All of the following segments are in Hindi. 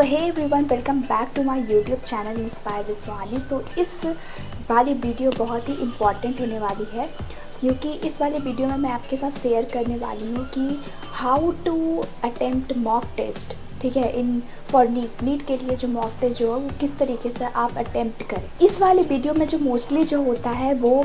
Hey everyone, welcome back to my YouTube channel inspire Jaswani. सो इस वाली वीडियो बहुत ही इम्पॉर्टेंट होने वाली है क्योंकि इस वाले वीडियो में मैं आपके साथ शेयर करने वाली हूँ कि how to attempt mock test. ठीक है, इन फॉर नीट के लिए जो मॉक टेस्ट जो है वो किस तरीके से आप अटेम्प्ट करें। इस वाले वीडियो में जो मोस्टली जो होता है वो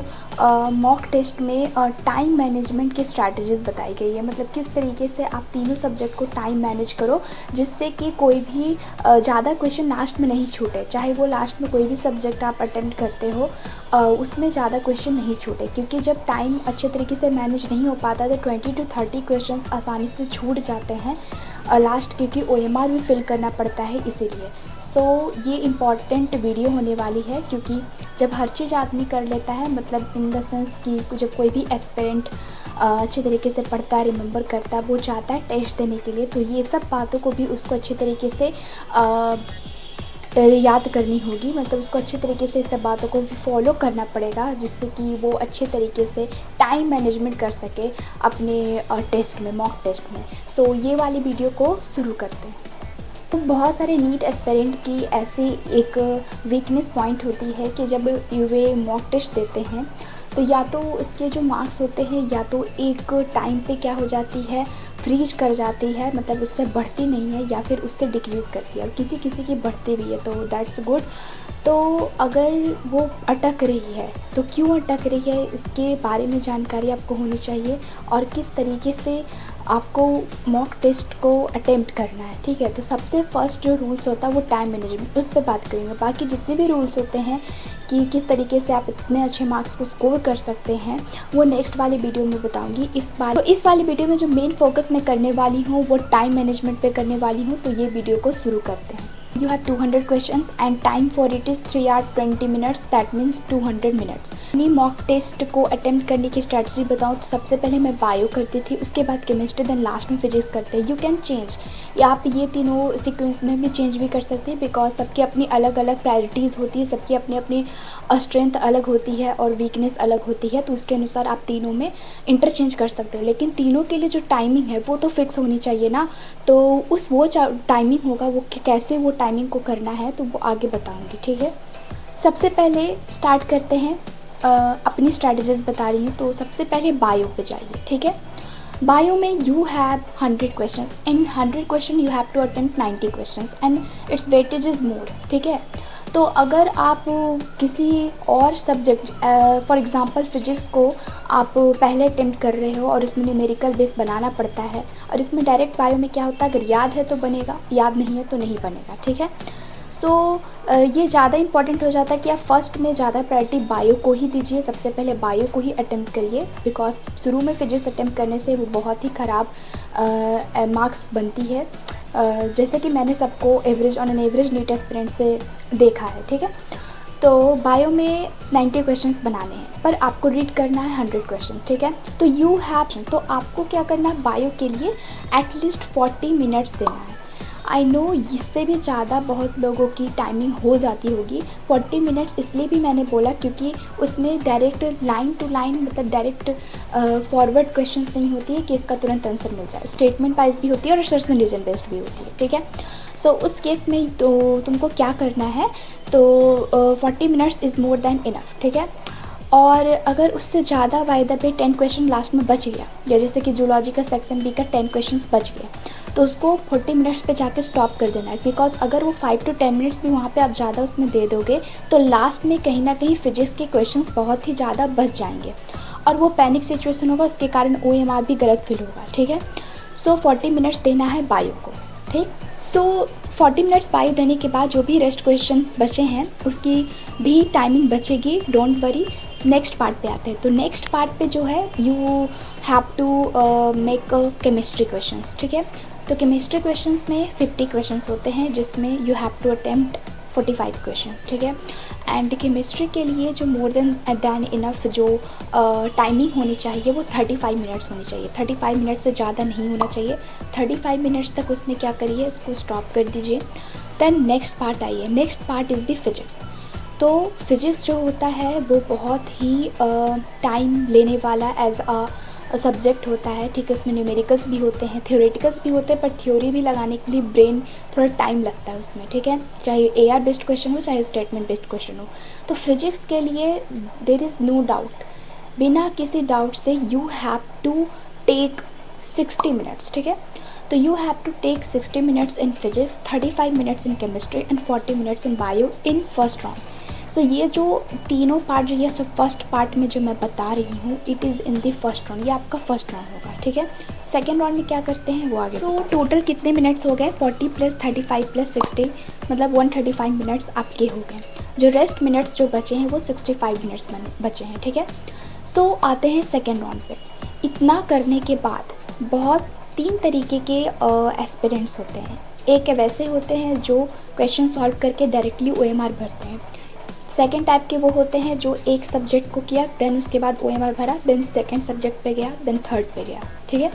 मॉक टेस्ट में टाइम मैनेजमेंट की स्ट्रैटेजीज़ बताई गई है। मतलब किस तरीके से आप तीनों सब्जेक्ट को टाइम मैनेज करो जिससे कि कोई भी ज़्यादा क्वेश्चन लास्ट में नहीं छूटे। चाहे वो लास्ट में कोई भी सब्जेक्ट आप अटेम्प्ट करते हो उसमें ज़्यादा क्वेश्चन नहीं छूटे, क्योंकि जब टाइम अच्छे तरीके से मैनेज नहीं हो पाता तो 20 to 30 क्वेश्चन आसानी से छूट जाते हैं लास्ट, क्योंकि OMR भी फिल करना पड़ता है इसीलिए। सो ये इम्पॉर्टेंट वीडियो होने वाली है क्योंकि जब हर चीज़ आदमी कर लेता है, मतलब इन द सेंस कि जब कोई भी एस्पिरेंट अच्छे तरीके से पढ़ता है, रिमेंबर करता है, वो चाहता है टेस्ट देने के लिए, तो ये सब बातों को भी उसको अच्छे तरीके से याद करनी होगी। मतलब उसको अच्छे तरीके से इस सब बातों को भी फॉलो करना पड़ेगा जिससे कि वो अच्छे तरीके से टाइम मैनेजमेंट कर सके अपने टेस्ट में, मॉक टेस्ट में। सो ये वाली वीडियो को शुरू करते हैं। तो बहुत सारे नीट एस्पिरेंट की ऐसी एक वीकनेस पॉइंट होती है कि जब वे मॉक टेस्ट देते हैं तो या तो इसके जो मार्क्स होते हैं या तो एक टाइम पे क्या हो जाती है, फ्रीज कर जाती है, मतलब उससे बढ़ती नहीं है, या फिर उससे डिक्रीज़ करती है, और किसी किसी की बढ़ती भी है, तो दैट्स गुड। तो अगर वो अटक रही है तो क्यों अटक रही है इसके बारे में जानकारी आपको होनी चाहिए और किस तरीके से आपको मॉक टेस्ट को अटेम्प्ट करना है। ठीक है, तो सबसे फर्स्ट जो रूल्स होता है वो टाइम मैनेजमेंट, उस पर बात करेंगे। बाकी जितने भी रूल्स होते हैं कि किस तरीके से आप इतने अच्छे मार्क्स को स्कोर कर सकते हैं वो नेक्स्ट वाली वीडियो में बताऊंगी। इस वाली वीडियो में जो मेन फोकस मैं करने वाली हूँ वो टाइम मैनेजमेंट पे करने वाली हूँ। तो ये वीडियो को शुरू करते हैं। You have 200 questions and time for it is 3 hours 20 minutes, that means 200 minutes। अपनी मॉक टेस्ट को अटेम्प्ट करने की स्ट्रैटेजी बताऊँ तो सबसे पहले मैं बायो करती थी, उसके बाद केमिस्ट्री, देन लास्ट में फिजिक्स करते हैं। यू कैन चेंज, या आप ये तीनों सीक्वेंस में भी चेंज भी कर सकते हैं, बिकॉज सबकी अपनी अलग अलग प्रायोरिटीज़ होती है, सबकी अपनी अपनी स्ट्रेंथ अलग होती है और वीकनेस अलग होती है, तो उसके अनुसार आप तीनों में इंटरचेंज कर सकते हो। लेकिन तीनों के लिए जो टाइमिंग है वो तो फिक्स होनी चाहिए ना, तो वो टाइमिंग होगा, वो कैसे वो टाइमिंग को करना है तो वो आगे बताऊंगी। ठीक है, सबसे पहले स्टार्ट करते हैं। अपनी स्ट्रैटेजीज बता रही हूँ, तो सबसे पहले बायो पे जाइए। ठीक है, बायो में you have 100 questions, in 100 question you have to attempt 90 questions and it's weightage is more. ठीक है, तो अगर आप किसी और सब्जेक्ट फॉर एग्जांपल फिजिक्स को आप पहले अटेम्प्ट कर रहे हो और इसमें न्यूमेरिकल बेस बनाना पड़ता है, और इसमें डायरेक्ट बायो में क्या होता है, अगर याद है तो बनेगा, याद नहीं है तो नहीं बनेगा। ठीक है, सो ये ज़्यादा इंपॉर्टेंट हो जाता है कि आप फर्स्ट में ज़्यादा प्रायोरिटी बायो को ही दीजिए, सबसे पहले बायो को ही अटेम्प्ट करिए, बिकॉज शुरू में फिजिक्स अटेम्प्ट करने से वो बहुत ही ख़राब मार्क्स बनती है, जैसे कि मैंने सबको average on an average NEET aspirant से देखा है। ठीक है, तो बायो में 90 क्वेश्चंस बनाने हैं पर आपको रीड करना है 100 क्वेश्चंस। ठीक है, तो यू हैव, तो आपको क्या करना है, बायो के लिए एटलीस्ट 40 मिनट्स देना है। आई नो इससे भी ज़्यादा बहुत लोगों की टाइमिंग हो जाती होगी। 40 मिनट्स इसलिए भी मैंने बोला क्योंकि उसमें डायरेक्ट लाइन टू लाइन, मतलब डायरेक्ट फॉरवर्ड क्वेश्चंस नहीं होती है कि इसका तुरंत आंसर मिल जाए, स्टेटमेंट वाइज भी होती है और रिसर्च रीजन बेस्ड भी होती है। ठीक है, सो उस केस में तो तुमको क्या करना है, तो 40 minutes is more than enough. ठीक है, और अगर उससे ज़्यादा by the way 10 question last में बच गया, या जैसे कि जूलॉजी का सेक्शन बी का 10 क्वेश्चंस बच गए, तो उसको 40 मिनट्स पे जाके स्टॉप कर देना है, बिकॉज अगर वो 5 to 10 मिनट्स भी वहाँ पे आप ज़्यादा उसमें दे दोगे तो लास्ट में कहीं ना कहीं फिजिक्स के क्वेश्चंस बहुत ही ज़्यादा बच जाएंगे और वो पैनिक सिचुएशन होगा, उसके कारण OMR भी गलत फिल होगा। ठीक है, सो 40 मिनट्स देना है बायो को। ठीक, सो 40 मिनट्स बायो देने के बाद जो भी रेस्ट क्वेश्चंस बचे हैं उसकी भी टाइमिंग बचेगी, डोंट वरी। नेक्स्ट पार्ट पे आते हैं, तो नेक्स्ट पार्ट पे जो है you have to make chemistry questions. ठीक है, तो केमिस्ट्री क्वेश्चंस में 50 क्वेश्चंस होते हैं जिसमें you have to attempt 45 questions. ठीक है, एंड केमिस्ट्री के लिए जो मोर देन इनफ जो टाइमिंग होनी चाहिए वो 35 मिनट्स होनी चाहिए। 35 मिनट से ज़्यादा नहीं होना चाहिए। 35 मिनट्स तक उसमें क्या करिए, इसको स्टॉप कर दीजिए। देन नेक्स्ट पार्ट आइए, next part is the physics. तो फिजिक्स जो होता है वो बहुत ही टाइम लेने वाला एज अ सब्जेक्ट होता है, ठीक है। उसमें न्यूमेरिकल्स भी होते हैं, थ्योरेटिकल्स भी होते हैं, पर थ्योरी भी लगाने के लिए ब्रेन थोड़ा टाइम लगता है उसमें, ठीक है। चाहे AR बेस्ड क्वेश्चन हो, चाहे स्टेटमेंट बेस्ड क्वेश्चन हो। तो फिजिक्स के लिए देयर इज़ नो डाउट, बिना किसी डाउट से you have to take 60 minutes, ठीक है। तो you have to take 60 minutes in physics, 35 minutes in chemistry and 40 minutes in bio in first round. So ये जो तीनों पार्ट जो ये सब फर्स्ट पार्ट में जो मैं बता रही हूँ, it is in the first round, ये आपका फर्स्ट राउंड होगा, ठीक है। सेकेंड राउंड में क्या करते हैं वो आगे। सो टोटल कितने मिनट्स हो गए, 40 + 35 + 60, मतलब 135 मिनट्स आपके हो गए। जो रेस्ट मिनट्स जो बचे हैं वो 65 मिनट्स बचे हैं, ठीक है। सो आते हैं सेकेंड राउंड पे। इतना करने के बाद बहुत 3 तरीके के एस्पिरेंट्स होते हैं। एक वैसे होते हैं जो क्वेश्चन सॉल्व करके डायरेक्टली OMR भरते हैं। सेकेंड टाइप के वो होते हैं जो एक सब्जेक्ट को किया, देन उसके बाद OMR भरा, देन सेकेंड सब्जेक्ट पे गया, देन थर्ड पे गया, ठीक है।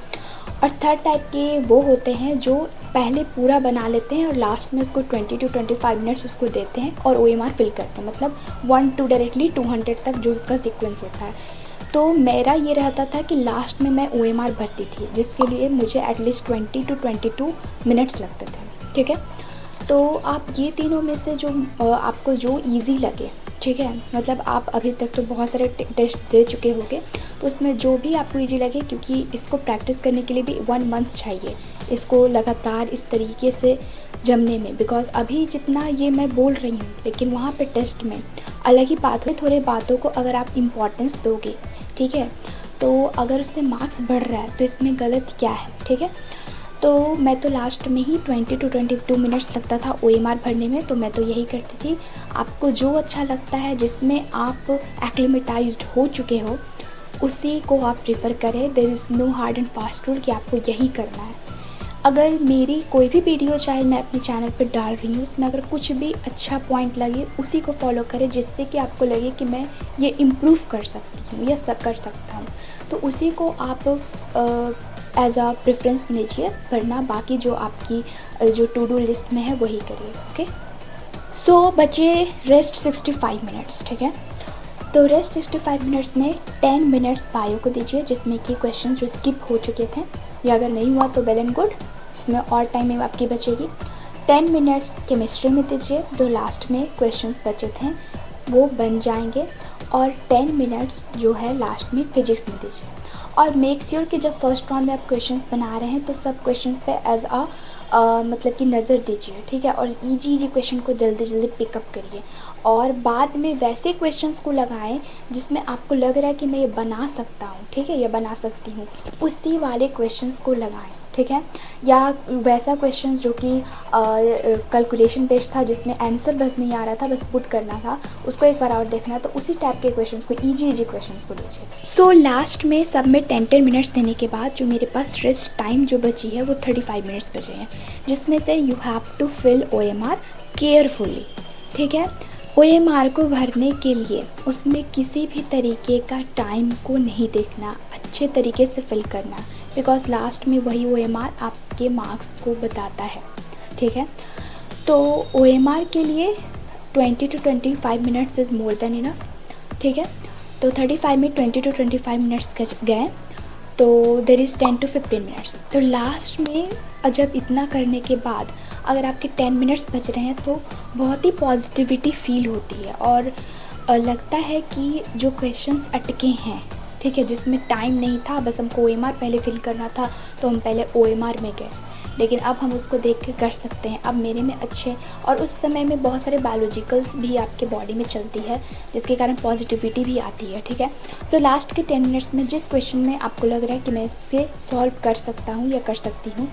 और थर्ड टाइप के वो होते हैं जो पहले पूरा बना लेते हैं और लास्ट में उसको 20 to 25 मिनट्स उसको देते हैं और OMR फिल करते हैं, मतलब 1 to डायरेक्टली 200 तक जो उसका सीक्वेंस होता है। तो मेरा ये रहता था कि लास्ट में मैं OMR भरती थी, जिसके लिए मुझे एटलीस्ट 20 to 22 मिनट्स लगते थे, ठीक है। तो आप ये तीनों में से जो आपको जो इजी लगे, ठीक है, मतलब आप अभी तक तो बहुत सारे टेस्ट दे चुके होंगे, तो उसमें जो भी आपको इजी लगे, क्योंकि इसको प्रैक्टिस करने के लिए भी 1 मंथ चाहिए, इसको लगातार इस तरीके से जमने में। बिकॉज अभी जितना ये मैं बोल रही हूँ, लेकिन वहाँ पे टेस्ट में अलग ही बात है। थोड़े बातों को अगर आप इम्पोर्टेंस दोगे, ठीक है, तो अगर उससे मार्क्स बढ़ रहा है तो इसमें गलत क्या है, ठीक है। तो मैं तो लास्ट में ही 20 to 22 मिनट्स लगता था OMR भरने में, तो मैं तो यही करती थी। आपको जो अच्छा लगता है, जिसमें आप एक्लिमेटाइज्ड हो चुके हो, उसी को आप प्रेफर करें। There is no hard and fast rule कि आपको यही करना है। अगर मेरी कोई भी वीडियो चाहे मैं अपने चैनल पर डाल रही हूँ, उसमें अगर कुछ भी अच्छा पॉइंट लगे, उसी को फॉलो करें, जिससे कि आपको लगे कि मैं ये इम्प्रूव कर सकती हूँ या कर सकता हूँ, तो उसी को आप एज अ प्रेफरेंस लीजिए, वरना बाकी जो आपकी जो टू डू लिस्ट में है वही करिए, ओके। सो बचे रेस्ट 65 मिनट्स, ठीक है। तो रेस्ट 65 मिनट्स में 10 मिनट्स बायो को दीजिए, जिसमें कि क्वेश्चन जो स्किप हो चुके थे, या अगर नहीं हुआ तो वेल एंड गुड, उसमें और टाइम में आपकी बचेगी। 10 मिनट्स केमिस्ट्री में दीजिए, जो लास्ट में क्वेश्चंस बचे थे वो बन जाएंगे, और 10 मिनट्स जो है लास्ट में फिजिक्स में दीजिए। और मेक श्योर कि जब फर्स्ट राउंड में आप क्वेश्चंस बना रहे हैं तो सब क्वेश्चंस पे एज मतलब कि नज़र दीजिए, ठीक है, और इजी क्वेश्चन को जल्दी जल्दी पिकअप करिए, और बाद में वैसे क्वेश्चंस को लगाएं जिसमें आपको लग रहा है कि मैं ये बना सकता हूँ, ठीक है, ये बना सकती हूँ, उसी वाले क्वेश्चंस को लगाएं, ठीक है। या वैसा क्वेश्चंस जो कि कैलकुलेशन बेस्ड था, जिसमें आंसर बस नहीं आ रहा था, बस पुट करना था, उसको एक बार और देखना, तो उसी टाइप के क्वेश्चंस को इजी क्वेश्चंस को लीजिए। सो लास्ट में सब में 10 मिनट्स देने के बाद जो मेरे पास रेस्ट टाइम जो बची है वो 35 मिनट्स बचे हैं, जिसमें से you have to fill OMR carefully, ठीक है। OMR को भरने के लिए उसमें किसी भी तरीके का टाइम को नहीं देखना, अच्छे तरीके से फिल करना, बिकॉज लास्ट में वही OMR आपके मार्क्स को बताता है, ठीक है। तो OMR के लिए 20 to 25 minutes is more than enough, ठीक है। तो 35 में 20 to 25 मिनट्स गए, तो देर इज़ 10 to 15 मिनट्स। तो लास्ट में जब इतना करने के बाद अगर आपके 10 मिनट्स बच रहे हैं तो बहुत ही पॉजिटिविटी फील होती है, और लगता है कि जो क्वेश्चंस अटके हैं, ठीक है, जिसमें टाइम नहीं था, बस हमको OMR पहले फिल करना था, तो हम पहले OMR में गए, लेकिन अब हम उसको देख के कर सकते हैं। अब मेरे में अच्छे, और उस समय में बहुत सारे बायोलॉजिकल्स भी आपके बॉडी में चलती है, जिसके कारण पॉजिटिविटी भी आती है, ठीक है। सो लास्ट के 10 मिनट्स में जिस क्वेश्चन में आपको लग रहा है कि मैं इससे सॉल्व कर सकता हूँ या कर सकती हूँ,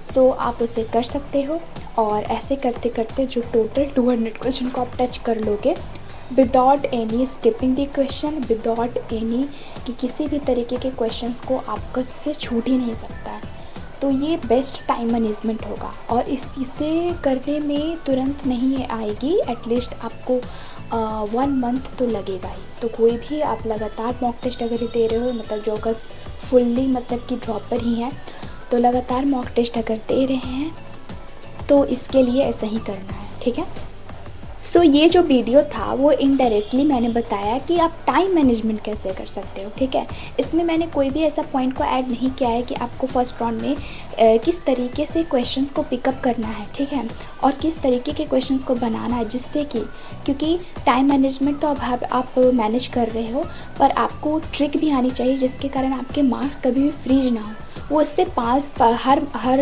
सो आप उसे कर सकते हो, और ऐसे करते करते जो टोटल 200 क्वेश्चन को आप टच कर लोगे, without any skipping the question, without any कि किसी भी तरीके के क्वेश्चंस को आपको से छूट ही नहीं सकता है। तो ये बेस्ट टाइम मैनेजमेंट होगा, और इसे करने में तुरंत नहीं आएगी, एटलीस्ट आपको 1 मंथ तो लगेगा ही। तो कोई भी आप लगातार मॉक टेस्ट अगर दे रहे हो, मतलब जो अगर फुल्ली मतलब कि ड्रॉपर ही हैं, तो लगातार मॉक टेस्ट अगर दे रहे हैं तो इसके लिए ऐसा ही करना है, ठीक है। सो ये जो वीडियो था वो इनडायरेक्टली मैंने बताया कि आप टाइम मैनेजमेंट कैसे कर सकते हो, ठीक है। इसमें मैंने कोई भी ऐसा पॉइंट को ऐड नहीं किया है कि आपको फर्स्ट राउंड में किस तरीके से क्वेश्चंस को पिकअप करना है, ठीक है, और किस तरीके के क्वेश्चंस को बनाना है, जिससे कि क्योंकि टाइम मैनेजमेंट तो अब आप मैनेज कर रहे हो, पर आपको ट्रिक भी आनी चाहिए जिसके कारण आपके मार्क्स कभी भी फ्रीज ना हो। वो इससे हर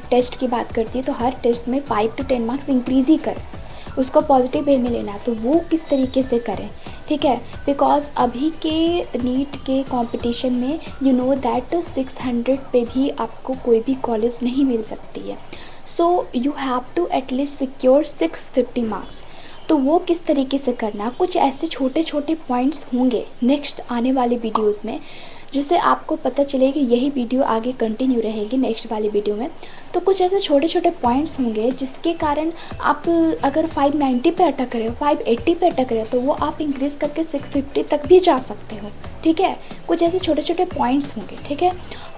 टेस्ट की बात करती है, तो हर टेस्ट में 5 to 10 मार्क्स इंक्रीज़ ही करें, उसको पॉजिटिव वे में लेना है, तो वो किस तरीके से करें, ठीक है। बिकॉज अभी के नीट के कंपटीशन में यू नो दैट 600 पे भी आपको कोई भी कॉलेज नहीं मिल सकती है। So you have to at least secure 650 marks. तो वो किस तरीके से करना, कुछ ऐसे छोटे छोटे पॉइंट्स होंगे नेक्स्ट आने वाले वीडियोज़ में, जिससे आपको पता चले कि यही वीडियो आगे कंटिन्यू रहेगी नेक्स्ट वाली वीडियो में। तो कुछ ऐसे छोटे छोटे पॉइंट्स होंगे जिसके कारण आप अगर 590 पे अटक रहे हो, 580 पे अटक रहे हो, तो वो आप इंक्रीज़ करके 650 तक भी जा सकते हो, ठीक है। कुछ ऐसे छोटे छोटे पॉइंट्स होंगे, ठीक है,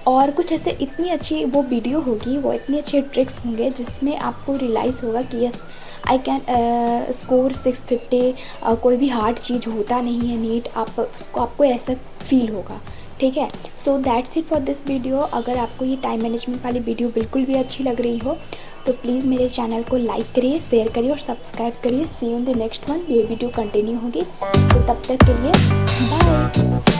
और कुछ ऐसे इतनी अच्छी वो वीडियो होगी, वो इतनी अच्छे ट्रिक्स होंगे जिसमें आपको रियलाइज़ होगा कि यस आई कैन स्कोर 650। कोई भी हार्ड चीज़ होता नहीं है नीट, आपको ऐसा फील होगा, ठीक है। So that's it for this video. अगर आपको ये टाइम मैनेजमेंट वाली वीडियो बिल्कुल भी अच्छी लग रही हो तो प्लीज़ मेरे चैनल को लाइक करिए, शेयर करिए और सब्सक्राइब करिए। See you in the next one, ये वीडियो कंटिन्यू होगी। सो तब तक के लिए बाय।